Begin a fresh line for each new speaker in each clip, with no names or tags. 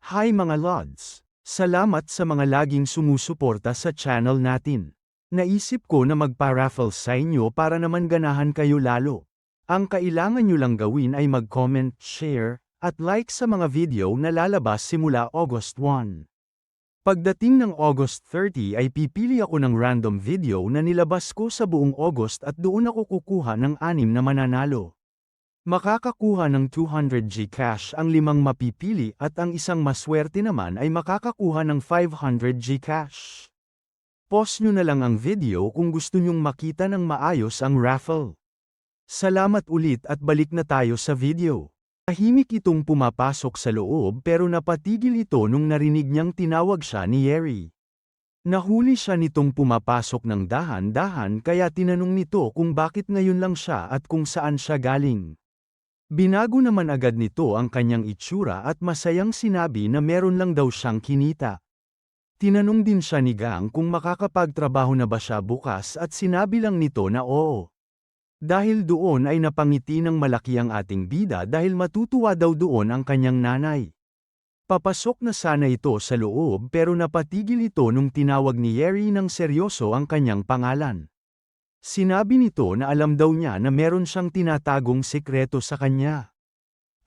Hi mga Lods! Salamat sa mga laging sumusuporta sa channel natin. Naisip ko na magpa-raffle sa inyo para naman ganahan kayo lalo. Ang kailangan nyo lang gawin ay mag-comment, share, at like sa mga video na lalabas simula August 1. Pagdating ng August 30 ay pipili ako ng random video na nilabas ko sa buong August at doon ako kukuha ng 6 na mananalo. Makakakuha ng 200 Gcash ang 5 mapipili at ang isang maswerte naman ay makakakuha ng 500 Gcash. Pause nyo na lang ang video kung gusto nyong makita ng maayos ang raffle. Salamat ulit at balik na tayo sa video. Tahimik itong pumapasok sa loob pero napatigil ito nung narinig niyang tinawag siya ni Yeri. Nahuli siya nitong pumapasok ng dahan-dahan kaya tinanong nito kung bakit ngayon lang siya at kung saan siya galing. Binago naman agad nito ang kanyang itsura at masayang sinabi na meron lang daw siyang kinita. Tinanong din siya ni Gang kung makakapagtrabaho na ba siya bukas at sinabi lang nito na oo. Dahil doon ay napangiti ng malaki ang ating bida dahil matutuwa daw doon ang kanyang nanay. Papasok na sana ito sa loob pero napatigil ito nung tinawag ni Yeri ng seryoso ang kanyang pangalan. Sinabi nito na alam daw niya na meron siyang tinatagong sekreto sa kanya.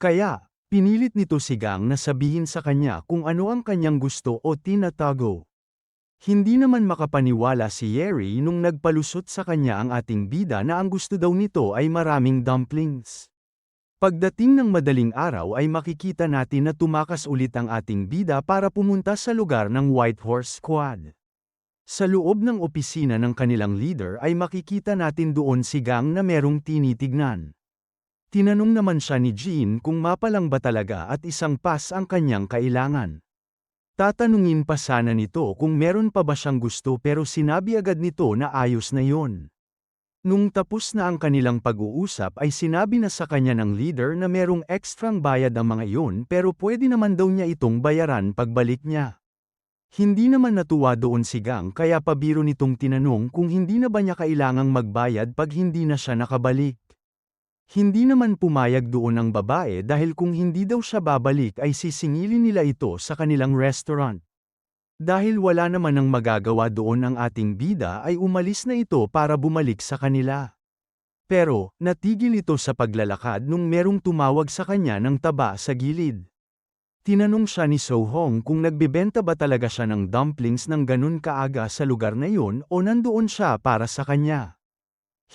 Kaya, pinilit nito si Gang na sabihin sa kanya kung ano ang kanyang gusto o tinatago. Hindi naman makapaniwala si Yeri nung nagpalusot sa kanya ang ating bida na ang gusto daw nito ay maraming dumplings. Pagdating ng madaling araw ay makikita natin na tumakas ulit ang ating bida para pumunta sa lugar ng White Horse Squad. Sa loob ng opisina ng kanilang leader ay makikita natin doon si Gang na merong tinitignan. Tinanong naman siya ni Jean kung mapalang ba talaga at isang pass ang kanyang kailangan. Tatanungin pa sana nito kung meron pa ba siyang gusto pero sinabi agad nito na ayos na yon. Nung tapos na ang kanilang pag-uusap ay sinabi na sa kanya ng leader na merong ekstrang bayad ang mga iyon pero pwede naman daw niya itong bayaran pagbalik niya. Hindi naman natuwa doon si Gang kaya pabiro nitong tinanong kung hindi na ba niya kailangang magbayad pag hindi na siya nakabalik. Hindi naman pumayag doon ang babae dahil kung hindi daw siya babalik ay sisingilin nila ito sa kanilang restaurant. Dahil wala naman ang magagawa doon ang ating bida ay umalis na ito para bumalik sa kanila. Pero, natigil ito sa paglalakad nung merong tumawag sa kanya ng taba sa gilid. Tinanong siya ni So-hong kung nagbebenta ba talaga siya ng dumplings ng ganun kaaga sa lugar na yun o nandoon siya para sa kanya.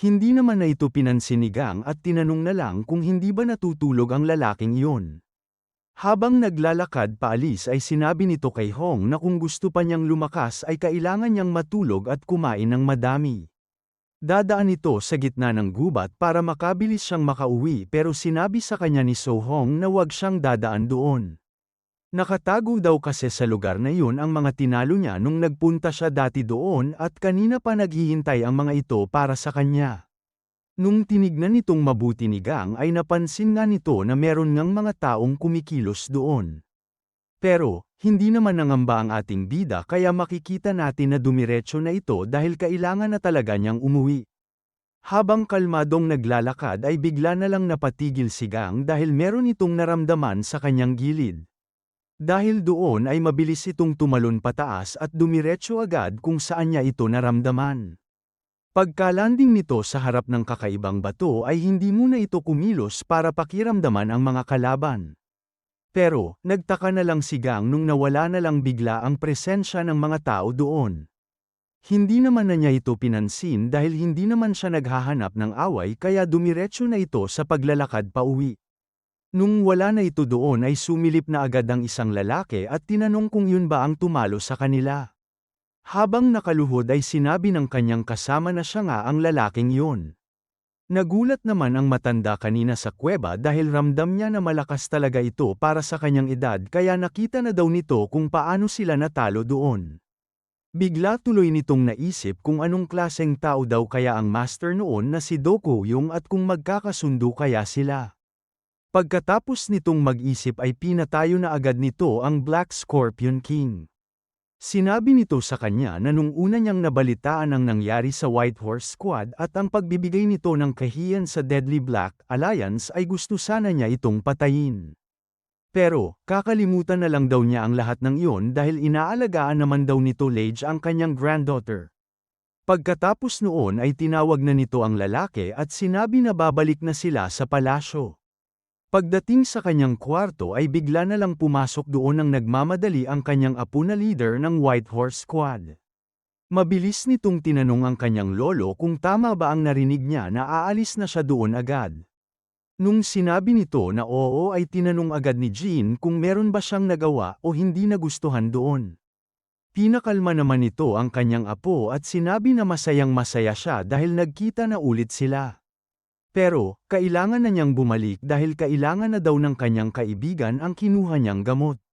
Hindi naman na ito pinansin ni Gang at tinanong na lang kung hindi ba natutulog ang lalaking yun. Habang naglalakad paalis ay sinabi nito kay Hong na kung gusto pa niyang lumakas ay kailangan niyang matulog at kumain ng madami. Dadaan ito sa gitna ng gubat para makabilis siyang makauwi pero sinabi sa kanya ni So-hong na huwag siyang dadaan doon. Nakatago daw kasi sa lugar na yun ang mga tinalo niya nung nagpunta siya dati doon at kanina pa naghihintay ang mga ito para sa kanya. Nung tinignan nitong mabuti ni Gang ay napansin nga nito na meron ngang mga taong kumikilos doon. Pero, hindi naman nangamba ang ating bida kaya makikita natin na dumiretso na ito dahil kailangan na talaga niyang umuwi. Habang kalmadong naglalakad ay bigla na lang napatigil si Gang dahil meron itong naramdaman sa kanyang gilid. Dahil doon ay mabilis itong tumalon pataas at dumiretso agad kung saan niya ito naramdaman. Pagkalanding nito sa harap ng kakaibang bato ay hindi muna ito kumilos para pakiramdaman ang mga kalaban. Pero, nagtaka na lang si Gang nung nawala na lang bigla ang presensya ng mga tao doon. Hindi naman na niya ito pinansin dahil hindi naman siya naghahanap ng away kaya dumiretso na ito sa paglalakad pauwi. Nung wala na ito doon ay sumilip na agad ang isang lalaki at tinanong kung yun ba ang tumalo sa kanila. Habang nakaluhod ay sinabi ng kanyang kasama na siya nga ang lalaking yun. Nagulat naman ang matanda kanina sa kuweba dahil ramdam niya na malakas talaga ito para sa kanyang edad kaya nakita na daw nito kung paano sila natalo doon. Bigla tuloy nitong naisip kung anong klaseng tao daw kaya ang master noon na si Do Ko-young at kung magkakasundo kaya sila. Pagkatapos nitong mag-isip ay pinatayo na agad nito ang Black Scorpion King. Sinabi nito sa kanya na nung una niyang nabalitaan ang nangyari sa White Horse Squad at ang pagbibigay nito ng kahiyan sa Deadly Black Alliance ay gusto sana niya itong patayin. Pero, kakalimutan na lang daw niya ang lahat ng iyon dahil inaalagaan naman daw nito Lage ang kanyang granddaughter. Pagkatapos noon ay tinawag na nito ang lalaki at sinabi na babalik na sila sa palasyo. Pagdating sa kanyang kwarto ay bigla na lang pumasok doon ng nagmamadali ang kanyang apo na leader ng White Horse Squad. Mabilis nitong tinanong ang kanyang lolo kung tama ba ang narinig niya na aalis na siya doon agad. Nung sinabi nito na oo ay tinanong agad ni Jean kung meron ba siyang nagawa o hindi nagustuhan doon. Pinakalma naman nito ang kanyang apo at sinabi na masayang-masaya siya dahil nagkita na ulit sila. Pero, kailangan na niyang bumalik dahil kailangan na daw ng kanyang kaibigan ang kinuha niyang gamot.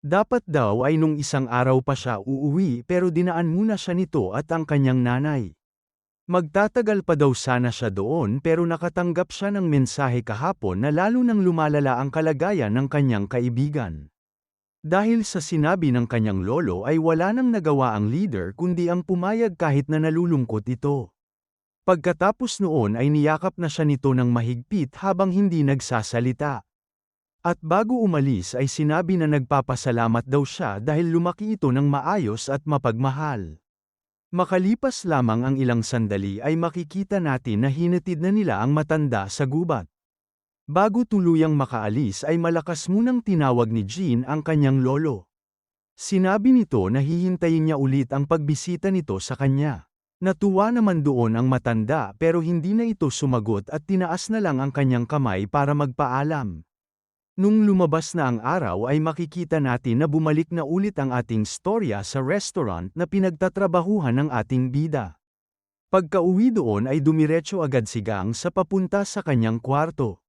Dapat daw ay nung isang araw pa siya uuwi pero dinaan muna siya nito at ang kanyang nanay. Magtatagal pa daw sana siya doon pero nakatanggap siya ng mensahe kahapon na lalo nang lumalala ang kalagayan ng kanyang kaibigan. Dahil sa sinabi ng kanyang lolo ay wala nang nagawa ang leader kundi ang pumayag kahit na nalulungkot ito. Pagkatapos noon ay niyakap na siya nito ng mahigpit habang hindi nagsasalita. At bago umalis ay sinabi na nagpapasalamat daw siya dahil lumaki ito ng maayos at mapagmahal. Makalipas lamang ang ilang sandali ay makikita natin na hinatid na nila ang matanda sa gubat. Bago tuluyang makaalis ay malakas munang tinawag ni Jean ang kanyang lolo. Sinabi nito na hihintayin niya ulit ang pagbisita nito sa kanya. Natuwa naman doon ang matanda pero hindi na ito sumagot at tinaas na lang ang kanyang kamay para magpaalam. Nung lumabas na ang araw ay makikita natin na bumalik na ulit ang ating storya sa restaurant na pinagtatrabahuhan ng ating bida. Pagkauwi doon ay dumiretso agad si Gang sa papunta sa kanyang kwarto.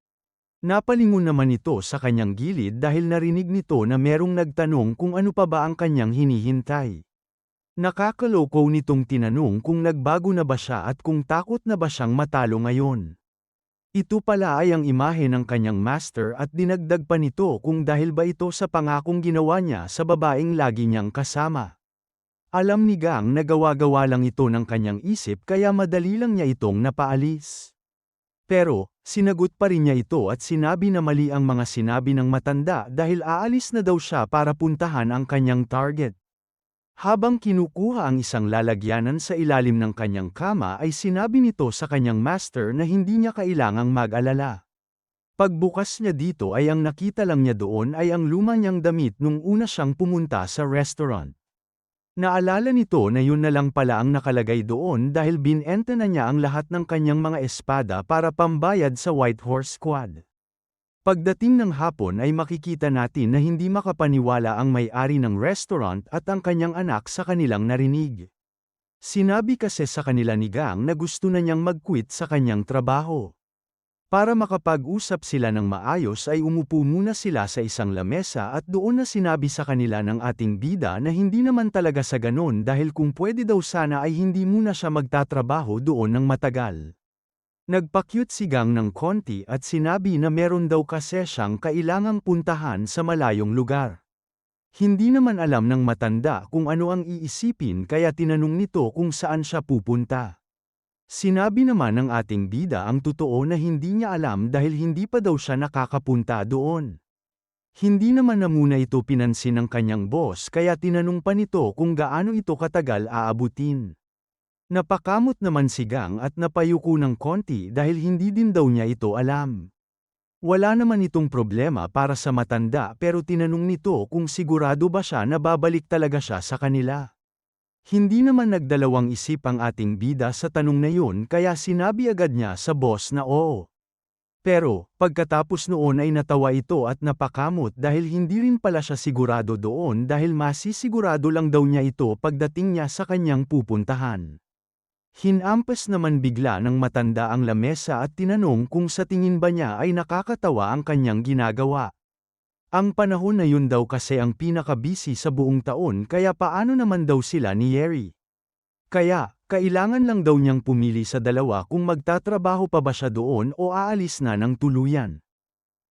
Napalingon naman ito sa kanyang gilid dahil narinig nito na merong nagtanong kung ano pa ba ang kanyang hinihintay. Nakakaloko nitong tinanong kung nagbago na ba siya at kung takot na ba siyang matalo ngayon. Ito pala ay ang imahe ng kanyang master at dinagdag pa nito kung dahil ba ito sa pangakong ginawa niya sa babaeng lagi niyang kasama. Alam ni Gang na gawa-gawa lang ito ng kanyang isip kaya madali lang niya itong napaalis. Pero, sinagot pa rin niya ito at sinabi na mali ang mga sinabi ng matanda dahil aalis na daw siya para puntahan ang kanyang target. Habang kinukuha ang isang lalagyanan sa ilalim ng kanyang kama ay sinabi nito sa kanyang master na hindi niya kailangang mag-alala. Pagbukas niya dito ay ang nakita lang niya doon ay ang luma niyang damit nung una siyang pumunta sa restaurant. Naalala nito na yun na lang pala ang nakalagay doon dahil binenta na niya ang lahat ng kanyang mga espada para pambayad sa White Horse Squad. Pagdating ng hapon ay makikita natin na hindi makapaniwala ang may-ari ng restaurant at ang kanyang anak sa kanilang narinig. Sinabi kasi sa kanila ni Gang na gusto na niyang mag-quit sa kanyang trabaho. Para makapag-usap sila ng maayos ay umupo muna sila sa isang lamesa at doon na sinabi sa kanila ng ating bida na hindi naman talaga sa ganon dahil kung pwede daw sana ay hindi muna siya magtatrabaho doon ng matagal. Nagpakyut si Gang ng konti at sinabi na meron daw kasi siyang kailangang puntahan sa malayong lugar. Hindi naman alam ng matanda kung ano ang iisipin kaya tinanong nito kung saan siya pupunta. Sinabi naman ng ating bida ang totoo na hindi niya alam dahil hindi pa daw siya nakakapunta doon. Hindi naman na muna ito pinansin ng kanyang boss kaya tinanong pa nito kung gaano ito katagal aabutin. Napakamot naman si Gang at napayuko ng konti dahil hindi din daw niya ito alam. Wala naman itong problema para sa matanda pero tinanong nito kung sigurado ba siya na babalik talaga siya sa kanila. Hindi naman nagdalawang isip ang ating bida sa tanong na yun kaya sinabi agad niya sa boss na oo. Pero, pagkatapos noon ay natawa ito at napakamot dahil hindi rin pala siya sigurado doon dahil masisigurado lang daw niya ito pagdating niya sa kanyang pupuntahan. Hinampas naman bigla ng matanda ang lamesa at tinanong kung sa tingin ba niya ay nakakatawa ang kanyang ginagawa. Ang panahon na yun daw kasi ang pinaka-busy sa buong taon kaya paano naman daw sila ni Yeri. Kaya, kailangan lang daw niyang pumili sa dalawa kung magtatrabaho pa ba siya doon o aalis na ng tuluyan.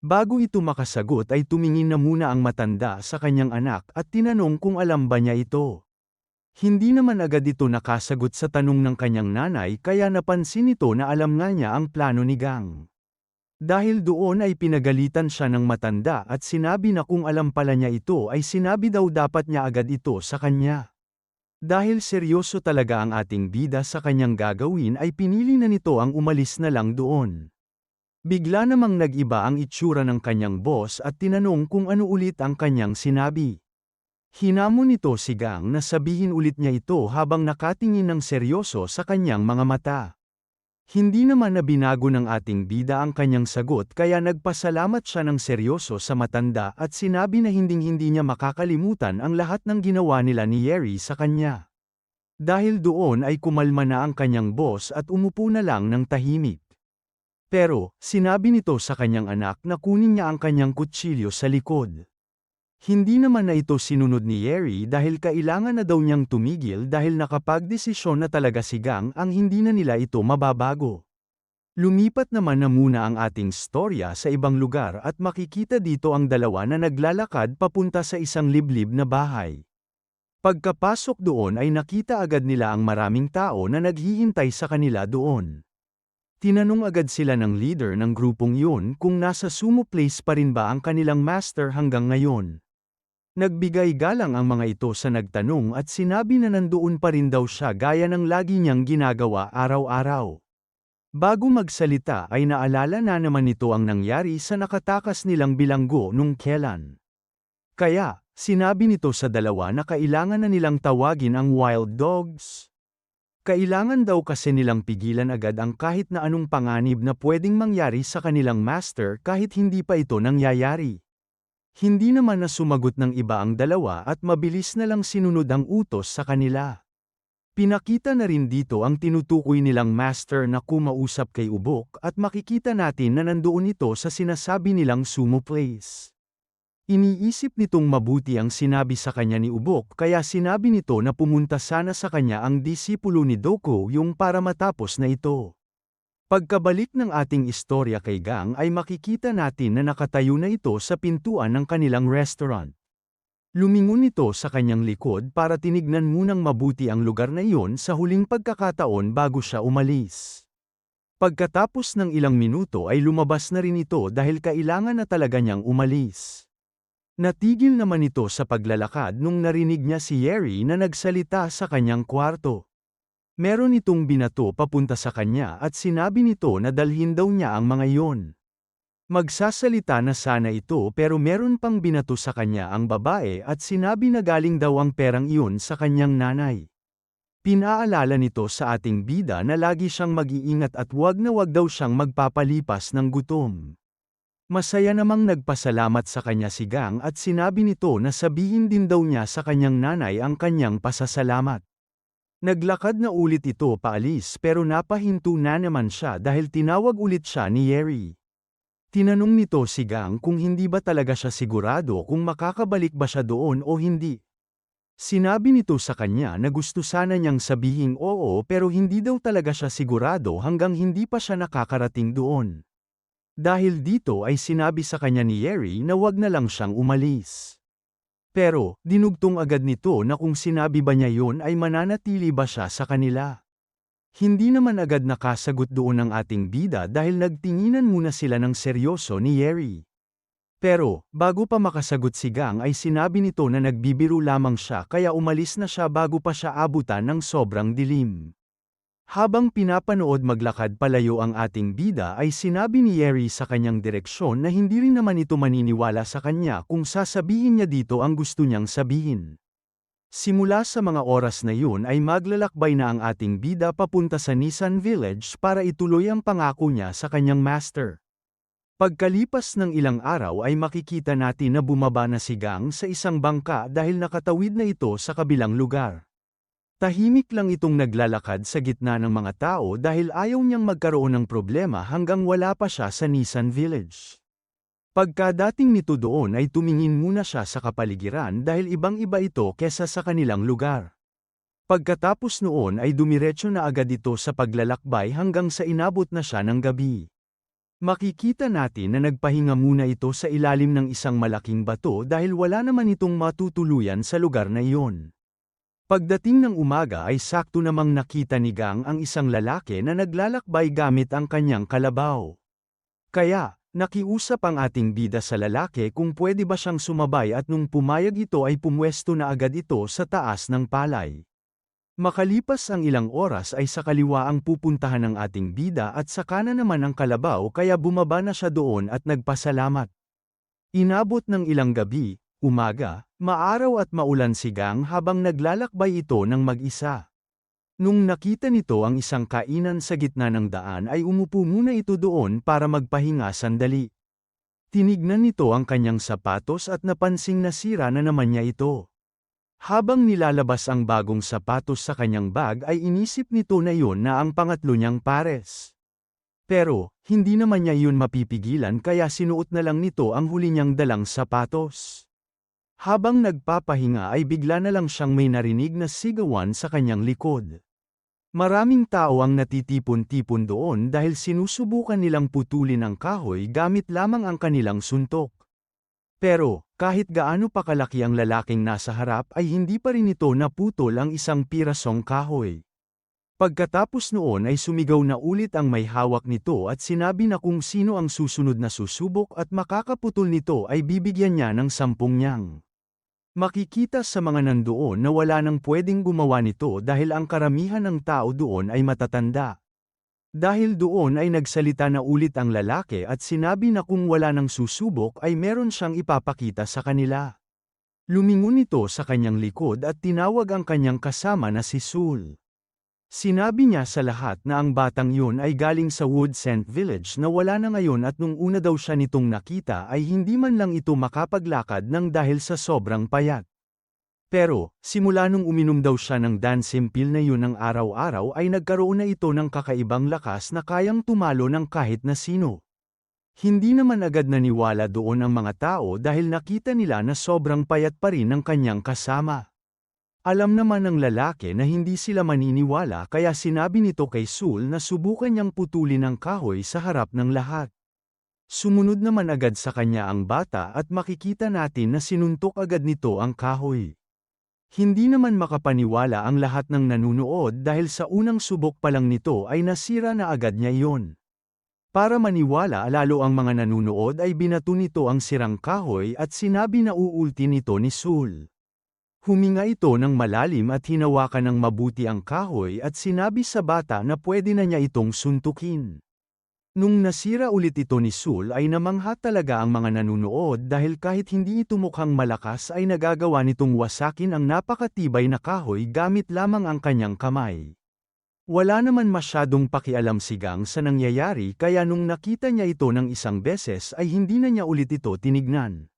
Bago ito makasagot ay tumingin na muna ang matanda sa kanyang anak at tinanong kung alam ba niya ito. Hindi naman agad ito nakasagot sa tanong ng kanyang nanay kaya napansin nito na alam nga niya ang plano ni Gang. Dahil doon ay pinagalitan siya ng matanda at sinabi na kung alam pala niya ito ay sinabi daw dapat niya agad ito sa kanya. Dahil seryoso talaga ang ating bida sa kanyang gagawin ay pinili na nito ang umalis na lang doon. Bigla namang nag-iba ang itsura ng kanyang boss at tinanong kung ano ulit ang kanyang sinabi. Hinamon nito si Gang na sabihin ulit niya ito habang nakatingin ng seryoso sa kanyang mga mata. Hindi naman na binago ng ating bida ang kanyang sagot kaya nagpasalamat siya ng seryoso sa matanda at sinabi na hinding-hindi niya makakalimutan ang lahat ng ginawa nila ni Yeri sa kanya. Dahil doon ay kumalma na ang kanyang boss at umupo na lang ng tahimik. Pero, sinabi nito sa kanyang anak na kunin niya ang kanyang kutsilyo sa likod. Hindi naman na ito sinunod ni Yeri dahil kailangan na daw niyang tumigil dahil nakapagdesisyon na talaga si Gang ang hindi na nila ito mababago. Lumipat naman na muna ang ating storya sa ibang lugar at makikita dito ang dalawa na naglalakad papunta sa isang liblib na bahay. Pagkapasok doon ay nakita agad nila ang maraming tao na naghihintay sa kanila doon. Tinanong agad sila ng leader ng grupong yun kung nasa sumo place pa rin ba ang kanilang master hanggang ngayon. Nagbigay galang ang mga ito sa nagtanong at sinabi na nandoon pa rin daw siya gaya ng lagi niyang ginagawa araw-araw. Bago magsalita ay naalala na naman nito ang nangyari sa nakatakas nilang bilanggo nung kailan. Kaya, sinabi nito sa dalawa na kailangan na nilang tawagin ang wild dogs. Kailangan daw kasi nilang pigilan agad ang kahit na anong panganib na pwedeng mangyari sa kanilang master kahit hindi pa ito nangyayari. Hindi naman na sumagot ng iba ang dalawa at mabilis na lang sinunod ang utos sa kanila. Pinakita na rin dito ang tinutukoy nilang master na kumausap kay Ubok at makikita natin na nandoon ito sa sinasabi nilang sumo place. Iniisip nitong mabuti ang sinabi sa kanya ni Ubok kaya sinabi nito na pumunta sana sa kanya ang disipulo ni Doko yung para matapos na ito. Pagkabalik ng ating istorya kay Gang ay makikita natin na nakatayo na ito sa pintuan ng kanilang restaurant. Lumingon ito sa kanyang likod para tinignan munang mabuti ang lugar na iyon sa huling pagkakataon bago siya umalis. Pagkatapos ng ilang minuto ay lumabas na rin ito dahil kailangan na talaga niyang umalis. Natigil naman ito sa paglalakad nung narinig niya si Yeri na nagsalita sa kanyang kwarto. Meron itong binato papunta sa kanya at sinabi nito na dalhin daw niya ang mga iyon. Magsasalita na sana ito pero meron pang binato sa kanya ang babae at sinabi na galing daw ang perang iyon sa kanyang nanay. Pinaalala nito sa ating bida na lagi siyang mag-iingat at wag na wag daw siyang magpapalipas ng gutom. Masaya namang nagpasalamat sa kanya si Gang at sinabi nito na sabihin din daw niya sa kanyang nanay ang kanyang pasasalamat. Naglakad na ulit ito paalis pero napahinto na naman siya dahil tinawag ulit siya ni Yeri. Tinanong nito si Gang kung hindi ba talaga siya sigurado kung makakabalik ba siya doon o hindi. Sinabi nito sa kanya na gusto sana niyang sabihing oo pero hindi daw talaga siya sigurado hanggang hindi pa siya nakakarating doon. Dahil dito ay sinabi sa kanya ni Yeri na wag na lang siyang umalis. Pero, dinugtong agad nito na kung sinabi ba niya yon ay mananatili ba siya sa kanila. Hindi naman agad nakasagot doon ang ating bida dahil nagtinginan muna sila ng seryoso ni Yeri. Pero, bago pa makasagot si Gang ay sinabi nito na nagbibiro lamang siya kaya umalis na siya bago pa siya abutan ng sobrang dilim. Habang pinapanood maglakad palayo ang ating bida ay sinabi ni Yeri sa kanyang direksyon na hindi rin naman ito maniniwala sa kanya kung sasabihin niya dito ang gusto niyang sabihin. Simula sa mga oras na yun ay maglalakbay na ang ating bida papunta sa Nissan Village para ituloy ang pangako niya sa kanyang master. Pagkalipas ng ilang araw ay makikita natin na bumaba na si Gang sa isang bangka dahil nakatawid na ito sa kabilang lugar. Tahimik lang itong naglalakad sa gitna ng mga tao dahil ayaw niyang magkaroon ng problema hanggang wala pa siya sa Nissan Village. Pagkadating nito doon ay tumingin muna siya sa kapaligiran dahil ibang-iba ito kesa sa kanilang lugar. Pagkatapos noon ay dumiretso na agad ito sa paglalakbay hanggang sa inabot na siya ng gabi. Makikita natin na nagpahinga muna ito sa ilalim ng isang malaking bato dahil wala naman itong matutuluyan sa lugar na iyon. Pagdating ng umaga ay sakto namang nakita ni Gang ang isang lalaki na naglalakbay gamit ang kanyang kalabaw. Kaya, nakiusap ang ating bida sa lalaki kung pwede ba siyang sumabay at nung pumayag ito ay pumwesto na agad ito sa taas ng palay. Makalipas ang ilang oras ay sa kaliwa ang pupuntahan ng ating bida at sa kanan naman ang kalabaw kaya bumaba na siya doon at nagpasalamat. Inabot ng ilang gabi, umaga, maaraw at maulan sigang habang naglalakbay ito ng mag-isa. Nung nakita nito ang isang kainan sa gitna ng daan ay umupo muna ito doon para magpahinga sandali. Tinignan nito ang kanyang sapatos at napansing nasira na naman niya ito. Habang nilalabas ang bagong sapatos sa kanyang bag ay inisip nito na iyon na ang pangatlo niyang pares. Pero, hindi naman niya iyon mapipigilan kaya sinuot na lang nito ang huli niyang dalang sapatos. Habang nagpapahinga ay bigla na lang siyang may narinig na sigawan sa kanyang likod. Maraming tao ang natitipon-tipon doon dahil sinusubukan nilang putulin ang kahoy gamit lamang ang kanilang suntok. Pero, kahit gaano pa kalaki ang lalaking nasa harap ay hindi pa rin ito naputol ang isang pirasong kahoy. Pagkatapos noon ay sumigaw na ulit ang may hawak nito at sinabi na kung sino ang susunod na susubok at makakaputol nito ay bibigyan niya ng 10 nyang. Makikita sa mga nandoon na wala nang pwedeng gumawa nito dahil ang karamihan ng tao doon ay matatanda. Dahil doon ay nagsalita na ulit ang lalaki at sinabi na kung wala nang susubok ay meron siyang ipapakita sa kanila. Lumingon ito sa kanyang likod at tinawag ang kanyang kasama na si Sul. Sinabi niya sa lahat na ang batang yun ay galing sa Woodsent Village na wala na ngayon at nung una daw siya nitong nakita ay hindi man lang ito makapaglakad ng dahil sa sobrang payat. Pero, simula nung uminom daw siya ng Dansimpil na yun ng araw-araw ay nagkaroon na ito ng kakaibang lakas na kayang tumalo ng kahit na sino. Hindi naman agad naniwala doon ang mga tao dahil nakita nila na sobrang payat pa rin ng kanyang kasama. Alam naman ng lalaki na hindi sila maniniwala kaya sinabi nito kay Sul na subukan niyang putulin ang kahoy sa harap ng lahat. Sumunod naman agad sa kanya ang bata at makikita natin na sinuntok agad nito ang kahoy. Hindi naman makapaniwala ang lahat ng nanunood dahil sa unang subok pa lang nito ay nasira na agad niya iyon. Para maniwala lalo ang mga nanunood ay binato nito ang sirang kahoy at sinabi na uulti nito ni Sul. Huminga ito ng malalim at hinawakan ng mabuti ang kahoy at sinabi sa bata na pwede na niya itong suntukin. Nung nasira ulit ito ni Sul ay namangha talaga ang mga nanunood dahil kahit hindi ito mukhang malakas ay nagagawa nitong wasakin ang napakatibay na kahoy gamit lamang ang kanyang kamay. Wala naman masyadong pakialam si Gang sa nangyayari kaya nung nakita niya ito ng isang beses ay hindi na niya ulit ito tinignan.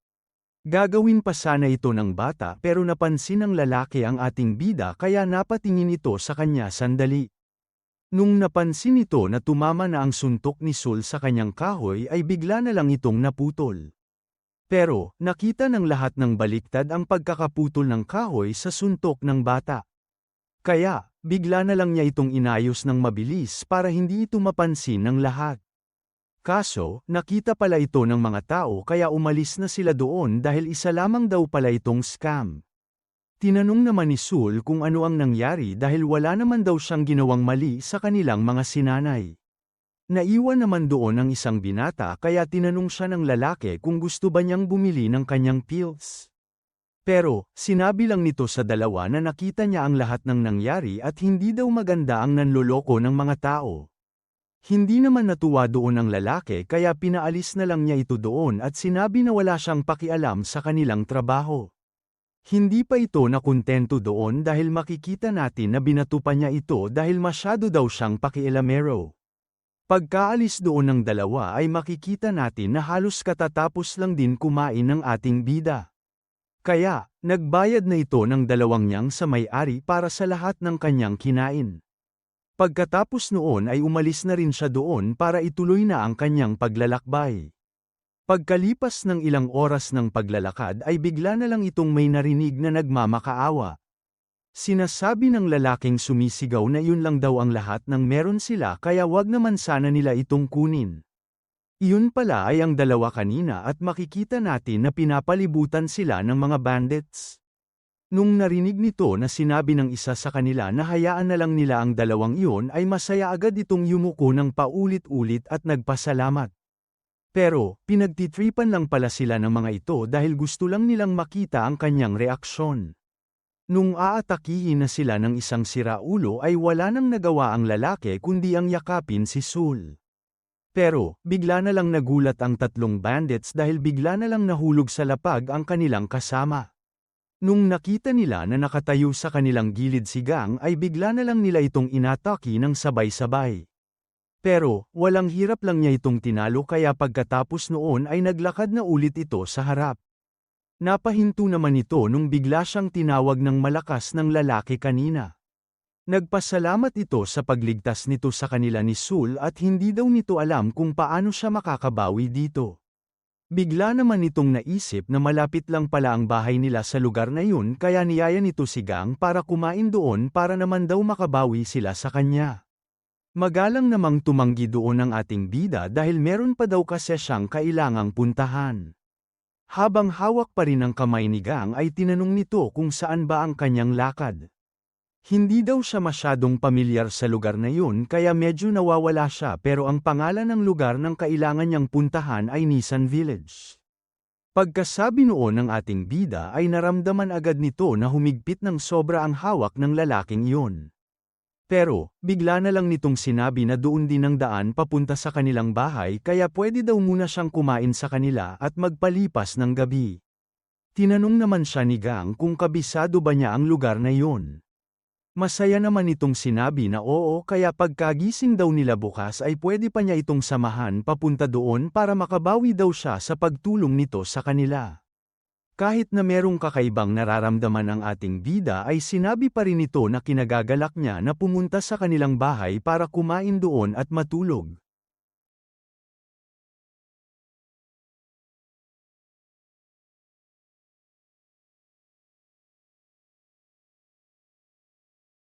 Gagawin pa sana ito ng bata pero napansin ng lalaki ang ating bida kaya napatingin ito sa kanya sandali. Nung napansin nito na tumama na ang suntok ni Sul sa kanyang kahoy ay bigla na lang itong naputol. Pero, nakita ng lahat ng baliktad ang pagkakaputol ng kahoy sa suntok ng bata. Kaya, bigla na lang niya itong inayos ng mabilis para hindi ito mapansin ng lahat. Kaso, nakita pala ito ng mga tao kaya umalis na sila doon dahil isa lamang daw pala itong scam. Tinanong naman ni Sul kung ano ang nangyari dahil wala naman daw siyang ginawang mali sa kanilang mga sinanay. Naiwan naman doon ang isang binata kaya tinanong siya ng lalaki kung gusto ba niyang bumili ng kanyang pills. Pero, sinabi lang nito sa dalawa na nakita niya ang lahat ng nangyari at hindi daw maganda ang nanloloko ng mga tao. Hindi naman natuwa doon ang lalaki kaya pinaalis na lang niya ito doon at sinabi na wala siyang pakialam sa kanilang trabaho. Hindi pa ito nakontento doon dahil makikita natin na binato pa niya ito dahil masyado daw siyang pakialamero. Pagkaalis doon ng dalawa ay makikita natin na halos katatapos lang din kumain ng ating bida. Kaya, nagbayad na ito ng 2 nyang sa may-ari para sa lahat ng kanyang kinain. Pagkatapos noon ay umalis na rin siya doon para ituloy na ang kanyang paglalakbay. Pagkalipas ng ilang oras ng paglalakad ay bigla na lang itong may narinig na nagmamakaawa. Sinasabi ng lalaking sumisigaw na yun lang daw ang lahat ng meron sila kaya wag naman sana nila itong kunin. Iyon pala ay ang dalawa kanina at makikita natin na pinapalibutan sila ng mga bandits. Nung narinig nito na sinabi ng isa sa kanila na hayaan na lang nila ang dalawang iyon ay masaya agad itong yumuko ng paulit-ulit at nagpasalamat. Pero, pinagtitripan lang pala sila ng mga ito dahil gusto lang nilang makita ang kanyang reaksyon. Nung aatakihin na sila ng isang siraulo ay wala nang nagawa ang lalaki kundi ang yakapin si Sul. Pero, bigla na lang nagulat ang tatlong bandits dahil bigla na lang nahulog sa lapag ang kanilang kasama. Nung nakita nila na nakatayo sa kanilang gilid si Gang ay bigla na lang nila itong inatake ng sabay-sabay. Pero, walang hirap lang niya itong tinalo kaya pagkatapos noon ay naglakad na ulit ito sa harap. Napahinto naman ito nung bigla siyang tinawag ng malakas ng lalaki kanina. Nagpasalamat ito sa pagligtas nito sa kanila ni Sul at hindi daw nito alam kung paano siya makakabawi dito. Bigla naman itong naisip na malapit lang pala ang bahay nila sa lugar na yun kaya niyaya nito si Gang para kumain doon para naman daw makabawi sila sa kanya. Magalang namang tumanggi doon ang ating bida dahil meron pa daw kasi siyang kailangang puntahan. Habang hawak pa rin ang kamay ni Gang ay tinanong nito kung saan ba ang kanyang lakad. Hindi daw siya masyadong pamilyar sa lugar na yun kaya medyo nawawala siya pero ang pangalan ng lugar ng kailangan niyang puntahan ay Nisan Village. Pagkasabi noon ng ating bida ay naramdaman agad nito na humigpit ng sobra ang hawak ng lalaking iyon. Pero, bigla na lang nitong sinabi na doon din ang daan papunta sa kanilang bahay kaya pwede daw muna siyang kumain sa kanila at magpalipas ng gabi. Tinanong naman siya ni Gang kung kabisado ba niya ang lugar na yun. Masaya naman itong sinabi na oo kaya pagkagising daw nila bukas ay pwede pa niya itong samahan papunta doon para makabawi daw siya sa pagtulong nito sa kanila. Kahit na merong kakaibang nararamdaman ang ating bida ay sinabi pa rin ito na kinagagalak niya na pumunta sa kanilang bahay para kumain doon at matulog.